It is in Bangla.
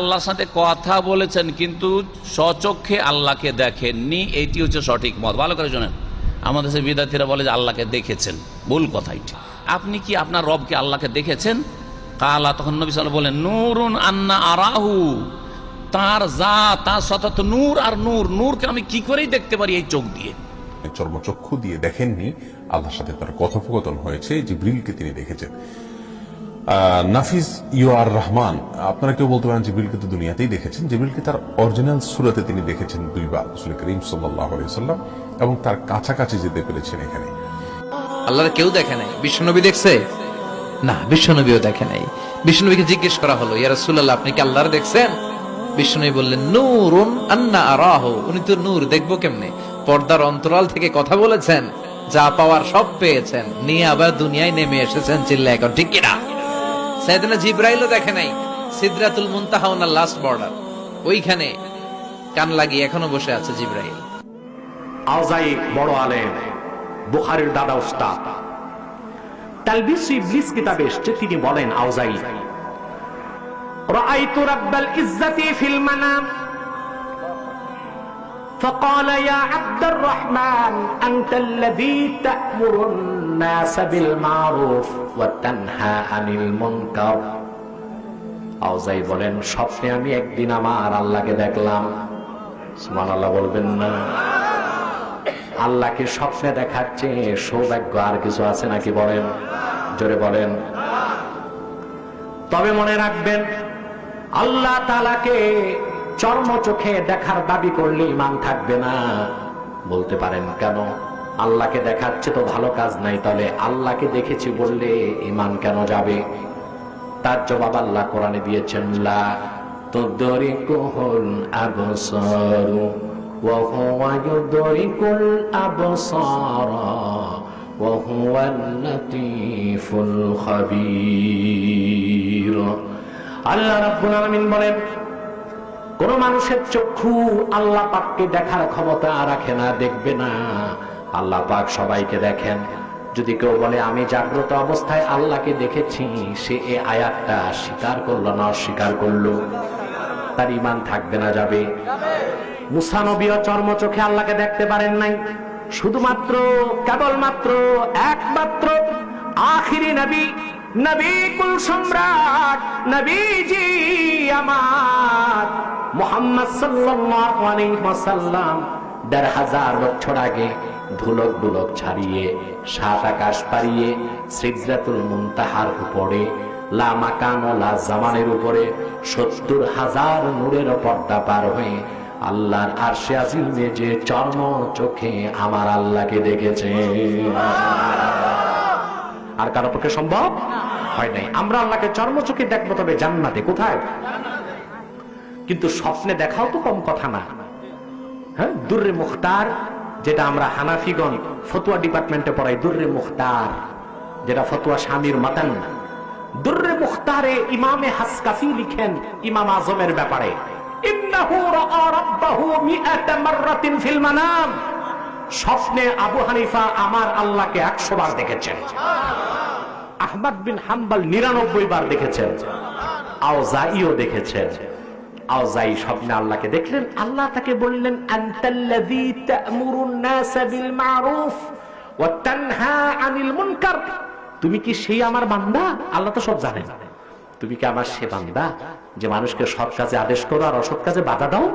আল্লাহর সাথে কথা বলেছেন কিন্তু স্বচক্ষে আল্লাহকে দেখেননি, এটি হচ্ছে সঠিক মত। ভালো করে শোনেন, আমাদের দেশের বিদ্যার্থীরা বলে যে আল্লাহকে দেখেছেন, ভুল কথা এটি। আপনি কি আপনার রবকে আল্লাহকে দেখেছেন? কালা, তখন নবী সাল্লাল্লাহু আলাইহি ওয়াসাল্লাম বলেন, নূরুন আন্না আরাহু, তার জাত, তার সত্তা তো নূর, আর নূর, নূরকে আমি কি করেই দেখতে পারি এই চোখ দিয়ে। চর্মচক্ষু দিয়ে দেখেননি, আল্লাহর সাথে তার কথোপকথন হয়েছে, জিবরিলকে তিনি দেখেছেন। নাফিস ইউআর রহমান, আপনারা কেউ বলতে পারেন জিবরিলকে তো দুনিয়াতেই দেখেছেন। জিবরিলকে তার অরিজিনাল সূরাতে তিনি দেখেছেন দুইবার, রাসূল করিম সাল্লাল্লাহু আলাইহি ওয়াসাল্লাম, এবং তার কাছাকাছি যেতে পেরেছেন। এখানে আল্লাহর কেউ দেখে নাই, বিশ্বনবী দেখছে না, বিশ্বনবীও দেখে নাই। বিশ্বনবীকে জিজ্ঞেস করা হলো, ইয়া রাসূলুল্লাহ আপনি কি আল্লাহর দেখছেন? বিশ্বনবী বললেন, নূরুন আন্না আরাহু, উনি তো নূর, দেখবো কেমনে? পর্দার অন্তরাল থেকে কথা বলেছেন, যা পাওয়ার সব পেয়েছেন, নিয়ে আবার দুনিয়ায় নেমে এসেছেন। চিল্লা এখন ঠিক কিনা? সাইয়েদনা জিবরাইলও দেখে নাই। সিদরাতুল মুনতাহা ওনার লাস্ট বর্ডার, ওইখানে কান লাগিয়ে এখনো বসে আছে জিবরাইল। আওজাই বড় আলেম, বুখারীর দাদা উস্তাদ। তালবিস ইবলিস কিতাবে এসেছে, তিনি বলেন আওজাই, রাআইতু রাব্বাল ইজ্জাতি ফিল মানাম فقال يا عبد الرحمن أنت الذي تأمر الناس بالمعروف وتنهى عن المنكر। আওজাই বলেন, স্বপ্নে আমি একদিন আমার আল্লাহকে দেখলাম। সুবহানাল্লাহ বলবেন না? আল্লাহকে স্বপ্নে দেখার চেয়ে সৌভাগ্য আর কিছু আছে নাকি? বলেন, জোরে বলেন। তবে মনে রাখবেন, আল্লাহ তাআলাকে চর্ম চোখে দেখার দাবি করলে ঈমান থাকবে না। বলতে পারেন কেন? আল্লাহকে দেখাচ্ছে তো ভালো কাজ নাই, তাহলে আল্লাহকে দেখেছি বললে ঈমান কেন যাবে? তার জবাব আল্লাহ কোরআনে দিয়েছেন, লা তুদরিকুল আবসারু ওয়া হুয়া ইউদরিকুল আবসারা ওয়া হুয়াল লাতীফুল খাবীর। আল্লাহ রাব্বুল আলামিন বলেন, কোন মানুষের চক্ষু আল্লাহ পাককে দেখার ক্ষমতা রাখে না, দেখবে না। আল্লাহ পাক সবাইকে দেখেন। যদি কেউ বলে আমি জাগ্রত অবস্থায় আল্লাহকে দেখেছি, সে এই আয়াতটা স্বীকার করলো না অস্বীকার করলো, তার ঈমান থাকবে না যাবে? মুসা নবীও চর্ম চোখে আল্লাহকে দেখতে পারেন নাই। শুধুমাত্র, কেবলমাত্র, একমাত্র আখিরি নবী, নবী কুল সম্রাট, নবীজি আমার মুহাম্মদ সাল্লাল্লাহু আলাইহি ওয়াসাল্লাম ১৫০০ বছর আগে ধুলক বুলক ছাড়িয়ে, সাত আকাশ পাড়িয়ে, সিদরাতুল মুনতাহার উপরে, লা মাকান ওয়ালা জামানের উপরে ৭০,০০০ নূরের পর্দা পার হয়ে আল্লাহর আরশে আজিমে যে চর্ম চোখে আমার আল্লাহকে দেখেছে, আর কারো পক্ষে সম্ভব হয় নাই। আমরা আল্লাহকে চর্ম চোখে দেখবো, তবে জান্নাতে। কোথায়? কিন্তু স্বপ্নে দেখাও তো কম কথা না। হ্যাঁ, দুররে মুখতার, যেটা আমরা হানাফিগণ ফতোয়া ডিপার্টমেন্টে পড়াই, দুররে মুখতার, যেটা ফতোয়া স্বামীর মাতান। দুররে মুখতারে ইমামে হাসকাফি লিখেন ইমাম আজমের ব্যাপারে, ইন্নাহু রাআ রাব্বাহু মিআতা মাররাতিন ফিল মানাম। স্বপ্নে আবু হানিফা আমার আল্লাহকে ১০০ বার দেখেছেন, আহমদ বিন হাম্বল ৯৯ বার দেখেছেন, আওজাঈও দেখেছেন। আওজাঈ স্বপ্নে আল্লাহকে দেখলেন। আল্লাহ তাকে বললেন, আনতাল্লাযী তা'মুরুন নাসা বিল মা'রুফ ওয়া তানহা আনিল মুনকার। তুমি কি সেই আমার বান্দা? আল্লাহ তো সব জানেন। তুমি কি আমার সে বান্দা যে মানুষকে সৎ কাজে আদেশ করো আর অসৎ কাজে বাধা দাও?